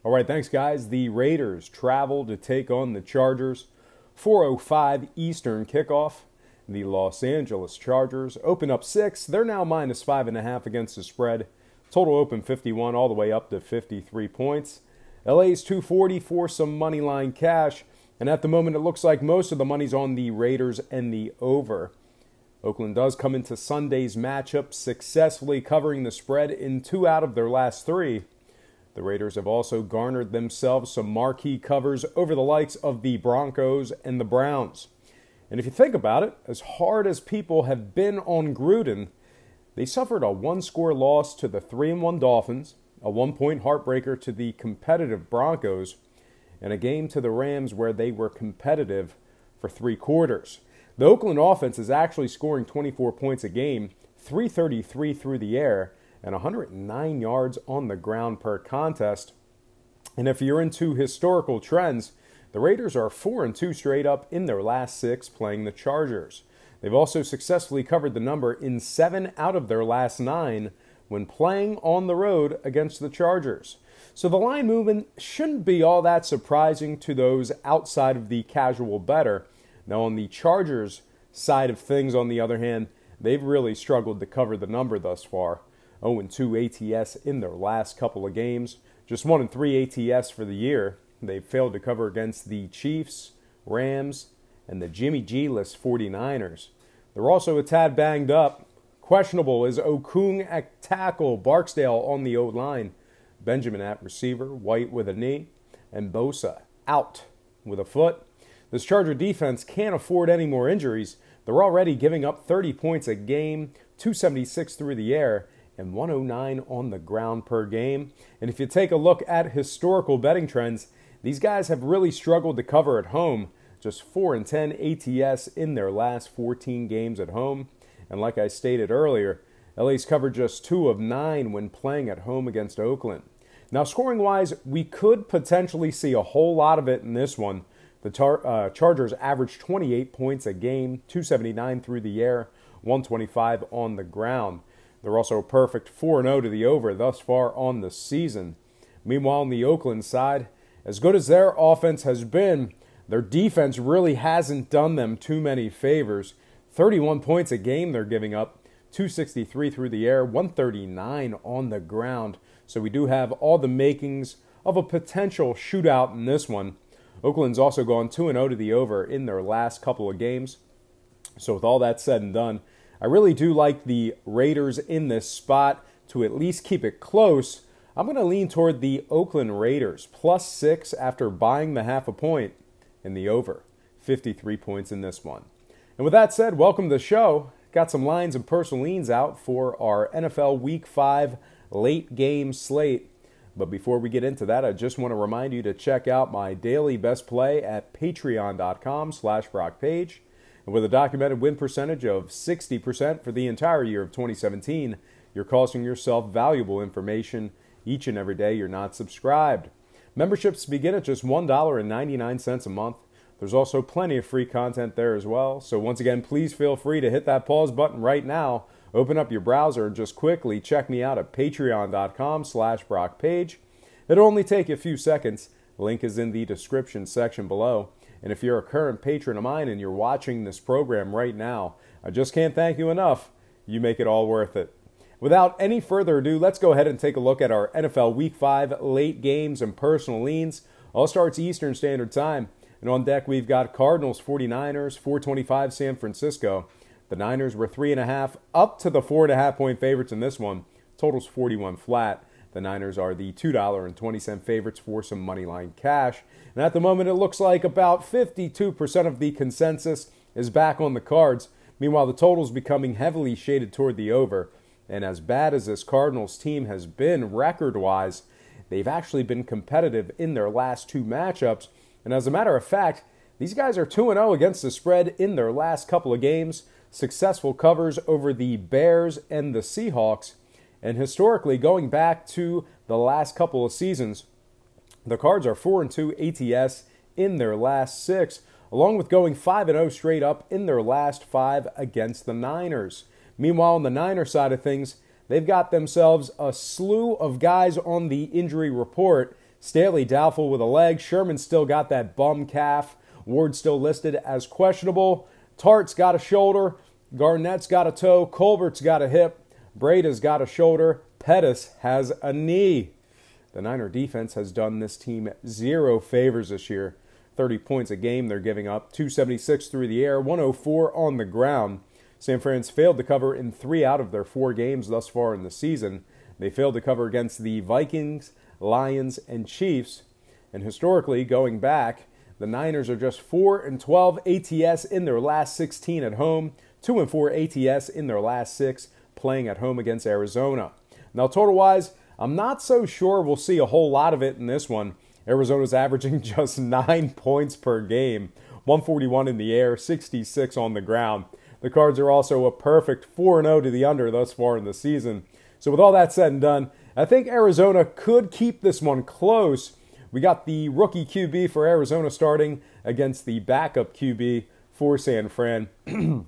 All right, thanks, guys. The Raiders travel to take on the Chargers. 4:05 Eastern kickoff. The Los Angeles Chargers open up 6. They're now minus 5.5 against the spread. Total open 51 all the way up to 53 points. LA's 240 for some money line cash. And at the moment, it looks like most of the money's on the Raiders and the over. Oakland does come into Sunday's matchup successfully covering the spread in 2 out of their last 3. The Raiders have also garnered themselves some marquee covers over the likes of the Broncos and the Browns. And if you think about it, as hard as people have been on Gruden, they suffered a 1-score loss to the 3-1 Dolphins, a 1-point heartbreaker to the competitive Broncos, and a game to the Rams where they were competitive for 3 quarters. The Oakland offense is actually scoring 24 points a game, 333 through the air, and 109 yards on the ground per contest. And if you're into historical trends, the Raiders are 4-2 straight up in their last 6 playing the Chargers. They've also successfully covered the number in 7 out of their last 9 when playing on the road against the Chargers. So the line movement shouldn't be all that surprising to those outside of the casual bettor. Now on the Chargers side of things, on the other hand, they've really struggled to cover the number thus far. 0-2 ATS in their last couple of games. Just 1-3 ATS for the year. They've failed to cover against the Chiefs, Rams, and the Jimmy G-less 49ers. They're also a tad banged up. Questionable is Okung at tackle, Barksdale on the O-line, Benjamin at receiver, White with a knee, and Bosa out with a foot. This Charger defense can't afford any more injuries. They're already giving up 30 points a game, 276 through the air, and 109 on the ground per game. And if you take a look at historical betting trends, these guys have really struggled to cover at home. Just 4-10 ATS in their last 14 games at home. And like I stated earlier, LA's covered just 2 of 9 when playing at home against Oakland. Now, scoring-wise, we could potentially see a whole lot of it in this one. The Chargers average 28 points a game, 279 through the air, 125 on the ground. They're also perfect 4-0 to the over thus far on the season. Meanwhile, on the Oakland side, as good as their offense has been, their defense really hasn't done them too many favors. 31 points a game they're giving up, 263 through the air, 139 on the ground. So we do have all the makings of a potential shootout in this one. Oakland's also gone 2-0 to the over in their last couple of games. So with all that said and done, I really do like the Raiders in this spot to at least keep it close. I'm going to lean toward the Oakland Raiders, +6 after buying the half a point in the over. 53 points in this one. And with that said, welcome to the show. Got some lines and personal leans out for our NFL Week 5 late game slate. But before we get into that, I just want to remind you to check out my daily best play at patreon.com/BrockPage. And with a documented win percentage of 60% for the entire year of 2017, you're costing yourself valuable information each and every day you're not subscribed. Memberships begin at just $1.99 a month. There's also plenty of free content there as well. So once again, please feel free to hit that pause button right now. Open up your browser and just quickly check me out at patreon.com/BrockPage. It'll only take you a few seconds. Link is in the description section below. And if you're a current patron of mine and you're watching this program right now, I just can't thank you enough. You make it all worth it. Without any further ado, let's go ahead and take a look at our NFL Week 5 late games and personal leans. All starts Eastern Standard Time. And on deck, we've got Cardinals, 49ers, 425 San Francisco. The Niners were 3.5 up to the 4.5-point favorites in this one. Total's 41 flat. The Niners are the $2.20 favorites for some moneyline cash. And at the moment, it looks like about 52% of the consensus is back on the cards. Meanwhile, the total's becoming heavily shaded toward the over. And as bad as this Cardinals team has been record-wise, they've actually been competitive in their last 2 matchups. And as a matter of fact, these guys are 2-0 against the spread in their last couple of games. Successful covers over the Bears and the Seahawks. And historically, going back to the last couple of seasons, the Cards are 4-2 ATS in their last 6, along with going 5-0 straight up in their last 5 against the Niners. Meanwhile, on the Niner side of things, they've got themselves a slew of guys on the injury report. Staley doubtful with a leg. Sherman still got that bum calf. Ward still listed as questionable. Tart's got a shoulder. Garnett's got a toe. Colbert's got a hip. Breda's got a shoulder. Pettis has a knee. The Niner defense has done this team zero favors this year. 30 points a game they're giving up. 276 through the air, 104 on the ground. San Fran's failed to cover in 3 out of their 4 games thus far in the season. They failed to cover against the Vikings, Lions, and Chiefs. And historically, going back, the Niners are just 4-12 ATS in their last 16 at home, 2-4 ATS in their last 6 playing at home against Arizona. Now, total-wise, I'm not so sure we'll see a whole lot of it in this one. Arizona's averaging just 9 points per game, 141 in the air, 66 on the ground. The Cards are also a perfect 4-0 to the under thus far in the season. So with all that said and done, I think Arizona could keep this one close. We got the rookie QB for Arizona starting against the backup QB for San Fran. I'm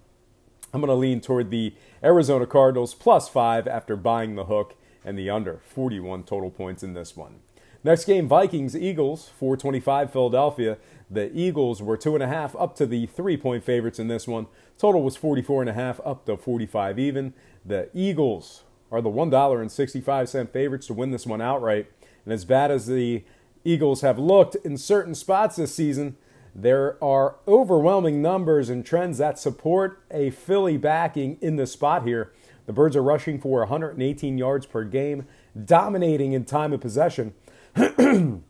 going to lean toward the Arizona Cardinals +5 after buying the hook and the under, 41 total points in this one. Next game, Vikings-Eagles, 425 Philadelphia. The Eagles were 2.5 up to the 3-point favorites in this one. Total was 44.5 up to 45 even. The Eagles are the $1.65 favorites to win this one outright. And as bad as the Eagles have looked in certain spots this season, there are overwhelming numbers and trends that support a Philly backing in the spot here. The Birds are rushing for 118 yards per game, dominating in time of possession. And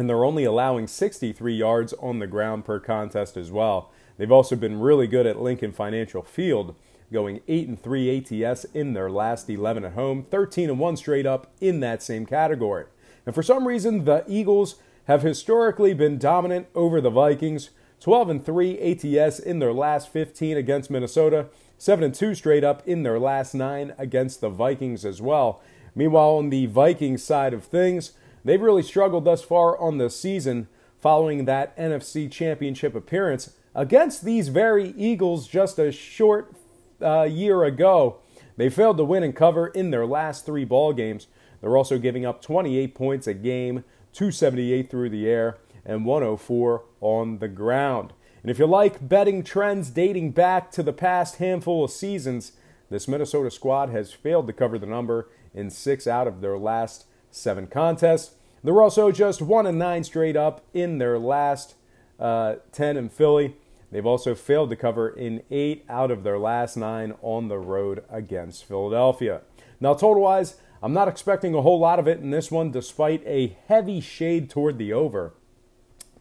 they're only allowing 63 yards on the ground per contest as well. They've also been really good at Lincoln Financial Field, going 8-3 ATS in their last 11 at home, 13-1 straight up in that same category. And for some reason, the Eagles have historically been dominant over the Vikings, 12-3 ATS in their last 15 against Minnesota, 7-2 straight up in their last 9 against the Vikings as well. Meanwhile, on the Vikings side of things, they've really struggled thus far on the season following that NFC Championship appearance against these very Eagles just a short year ago. They failed to win and cover in their last 3 ball games. They're also giving up 28 points a game, 278 through the air, and 104 on the ground. And if you like betting trends dating back to the past handful of seasons, this Minnesota squad has failed to cover the number in 6 out of their last 7 contests. They're also just 1-9 straight up in their last 10 in Philly. They've also failed to cover in 8 out of their last 9 on the road against Philadelphia. Now, total-wise, I'm not expecting a whole lot of it in this one, despite a heavy shade toward the over.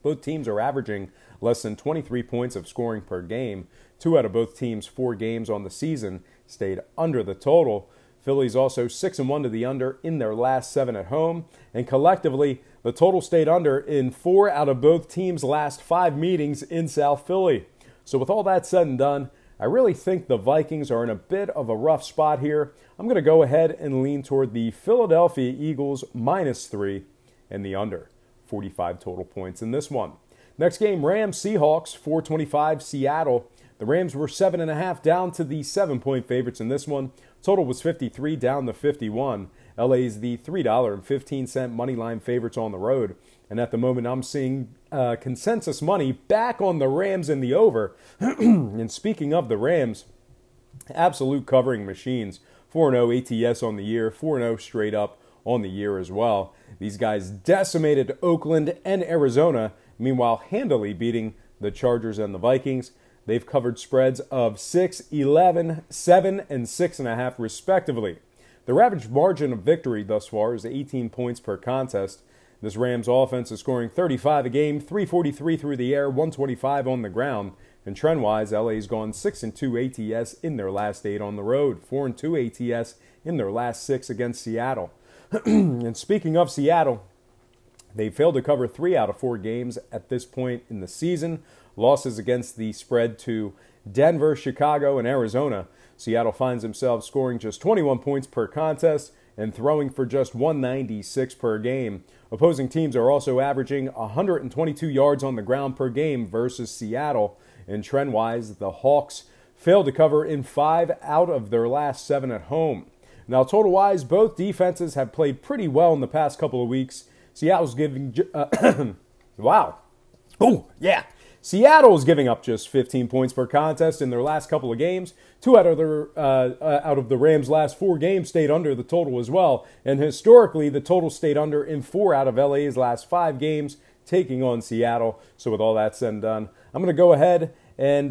Both teams are averaging less than 23 points of scoring per game. 2 out of both teams' 4 games on the season stayed under the total. Philly's also 6-1 to the under in their last 7 at home. And collectively, the total stayed under in 4 out of both teams' last 5 meetings in South Philly. So with all that said and done, I really think the Vikings are in a bit of a rough spot here. I'm going to go ahead and lean toward the Philadelphia Eagles -3 and the under, 45 total points in this one. Next game, Rams-Seahawks, 425 Seattle. The Rams were 7.5 down to the 7-point favorites in this one. Total was 53 down to 51. LA's the $3.15 money line favorites on the road. And at the moment, I'm seeing consensus money back on the Rams in the over. And speaking of the Rams, absolute covering machines. 4-0 ATS on the year, 4-0 straight up on the year as well. These guys decimated Oakland and Arizona, meanwhile handily beating the Chargers and the Vikings. They've covered spreads of 6, 11, 7, and 6.5 respectively. Their average margin of victory thus far is 18 points per contest. This Rams offense is scoring 35 a game, 343 through the air, 125 on the ground. And trend-wise, LA's gone 6-2 ATS in their last 8 on the road, 4-2 ATS in their last 6 against Seattle. And speaking of Seattle, they failed to cover 3 out of 4 games at this point in the season. Losses against the spread to Denver, Chicago, and Arizona. Seattle finds themselves scoring just 21 points per contest and throwing for just 196 per game. Opposing teams are also averaging 122 yards on the ground per game versus Seattle. And trend-wise, the Hawks failed to cover in 5 out of their last 7 at home. Now, total-wise, both defenses have played pretty well in the past couple of weeks. Seattle's giving wow. Oh, yeah. Seattle is giving up just 15 points per contest in their last couple of games. Two out of the Rams' last 4 games stayed under the total as well. And historically, the total stayed under in 4 out of LA's last 5 games, taking on Seattle. So with all that said and done, I'm going to go ahead and,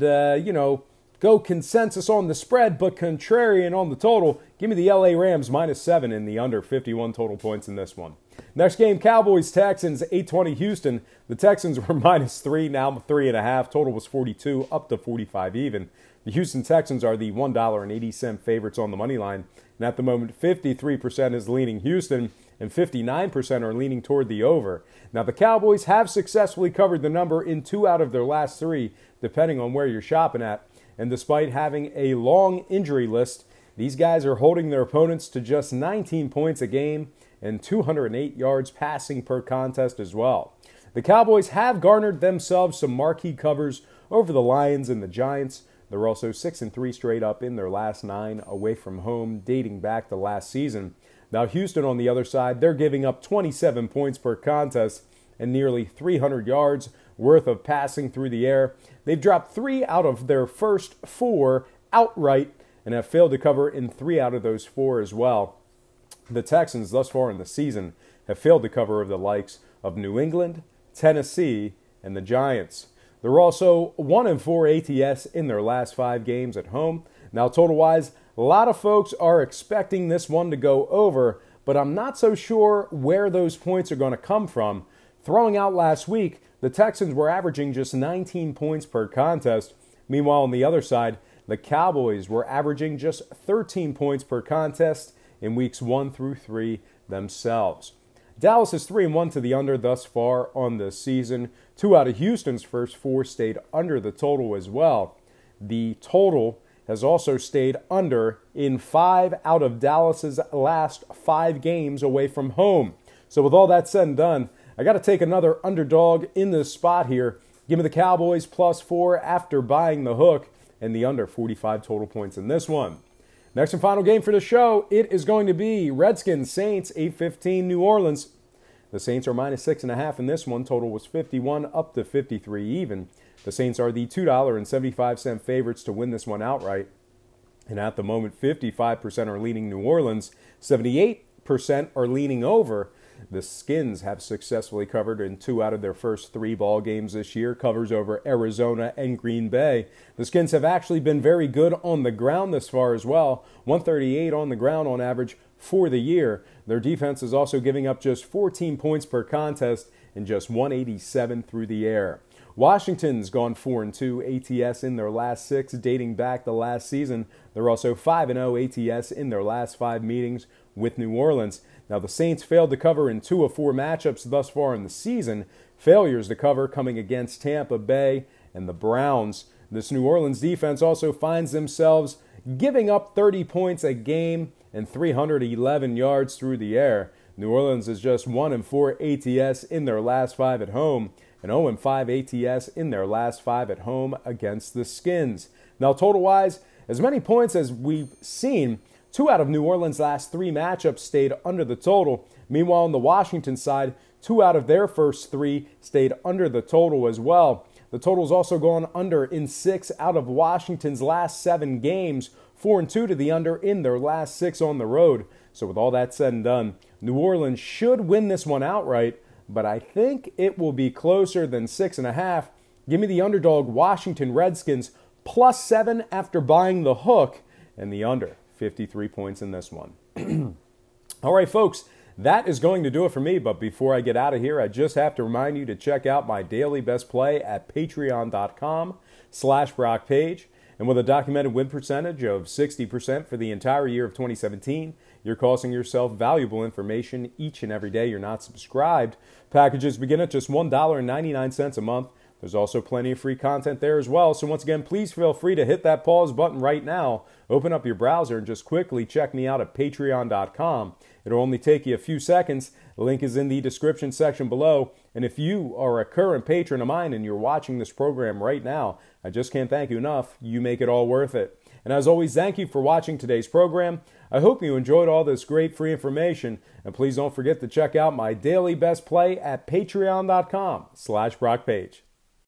go consensus on the spread, but contrarian on the total. Give me the LA Rams -7 in the under 51 total points in this one. Next game, Cowboys, Texans, 8:20 Houston. The Texans were -3, now 3.5. Total was 42, up to 45 even. The Houston Texans are the $1.80 favorites on the money line. And at the moment, 53% is leaning Houston, and 59% are leaning toward the over. Now, the Cowboys have successfully covered the number in 2 out of their last 3, depending on where you're shopping at. And despite having a long injury list, these guys are holding their opponents to just 19 points a game and 208 yards passing per contest as well. The Cowboys have garnered themselves some marquee covers over the Lions and the Giants. They're also 6-3 straight up in their last 9 away from home, dating back to last season. Now, Houston, on the other side, they're giving up 27 points per contest and nearly 300 yards worth of passing through the air. They've dropped 3 out of their first 4 outright and have failed to cover in 3 out of those 4 as well. The Texans, thus far in the season, have failed to cover the likes of New England, Tennessee, and the Giants. They're also 1-4 ATS in their last 5 games at home. Now, total-wise, a lot of folks are expecting this one to go over, but I'm not so sure where those points are going to come from. Throwing out last week, the Texans were averaging just 19 points per contest. Meanwhile, on the other side, the Cowboys were averaging just 13 points per contest in weeks 1 through 3 themselves. Dallas is 3-1 to the under thus far on the season. 2 out of Houston's first 4 stayed under the total as well. The total has also stayed under in 5 out of Dallas's last 5 games away from home. So with all that said and done, I got to take another underdog in this spot here. Give me the Cowboys +4 after buying the hook and the under 45 total points in this one. Next and final game for the show, it is going to be Redskins, Saints, 8:15 New Orleans. The Saints are -6.5 in this one. Total was 51, up to 53 even. The Saints are the $2.75 favorites to win this one outright. And at the moment, 55% are leaning New Orleans, 78% are leaning over. The Skins have successfully covered in 2 out of their first 3 ball games this year, covers over Arizona and Green Bay. The Skins have actually been very good on the ground this far as well, 138 on the ground on average for the year. Their defense is also giving up just 14 points per contest and just 187 through the air. Washington's gone 4-2 ATS in their last 6, dating back to last season. They're also 5-0 ATS in their last 5 meetings with New Orleans. Now, the Saints failed to cover in 2 of 4 matchups thus far in the season. Failures to cover coming against Tampa Bay and the Browns. This New Orleans defense also finds themselves giving up 30 points a game and 311 yards through the air. New Orleans is just 1-4 ATS in their last 5 at home and 0-5 ATS in their last 5 at home against the Skins. Now, total-wise, as many points as we've seen, 2 out of New Orleans' last 3 matchups stayed under the total. Meanwhile, on the Washington side, 2 out of their first 3 stayed under the total as well. The total's also gone under in 6 out of Washington's last 7 games, 4-2 to the under in their last 6 on the road. So with all that said and done, New Orleans should win this one outright, but I think it will be closer than 6.5. Give me the underdog Washington Redskins +7 after buying the hook and the under 53 points in this one. All right, folks, that is going to do it for me. But before I get out of here, I just have to remind you to check out my daily best play at patreon.com/BrockPage. And with a documented win percentage of 60% for the entire year of 2017, you're costing yourself valuable information each and every day you're not subscribed. Packages begin at just $1.99 a month. There's also plenty of free content there as well. So once again, please feel free to hit that pause button right now. Open up your browser and just quickly check me out at patreon.com. It'll only take you a few seconds. The link is in the description section below. And if you are a current patron of mine and you're watching this program right now, I just can't thank you enough. You make it all worth it. And as always, thank you for watching today's program. I hope you enjoyed all this great free information. And please don't forget to check out my daily best play at patreon.com/BrockPage.